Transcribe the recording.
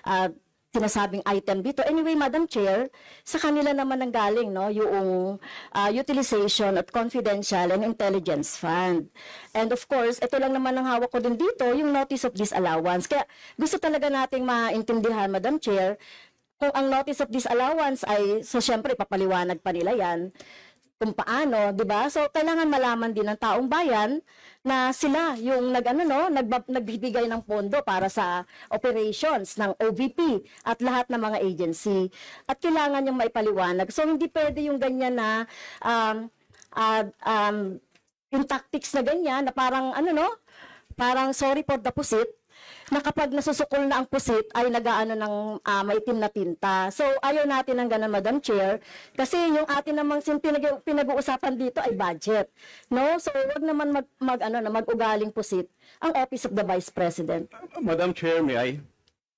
ah, sinasabing item dito. Anyway, Madam Chair, sa kanila naman nanggaling, no, yung utilization at confidential and intelligence fund. And of course, ito lang naman ang hawak ko din dito, yung notice of disallowance. Kaya gusto talaga nating maintindihan, Madam Chair, kung ang notice of disallowance ay, so syempre, papaliwanag pa nila yan, kung paano, 'di ba? So kailangan malaman din ng taong bayan na sila yung nagbibigay ng pondo para sa operations ng OVP at lahat ng mga agency. At kailangan yung maipaliwanag. So hindi pwede yung ganyan na yung tactics na ganyan na parang parang sorry for the pusit, na kapag nasusukol na ang pusit ay nagaano ng maitim na tinta. So ayaw natin ng ganun, Madam Chair, kasi yung atin namang pinag-uusapan dito ay budget. No? So wag naman mag-ugaling pusit ang Office of the Vice President. Madam Chair, may I?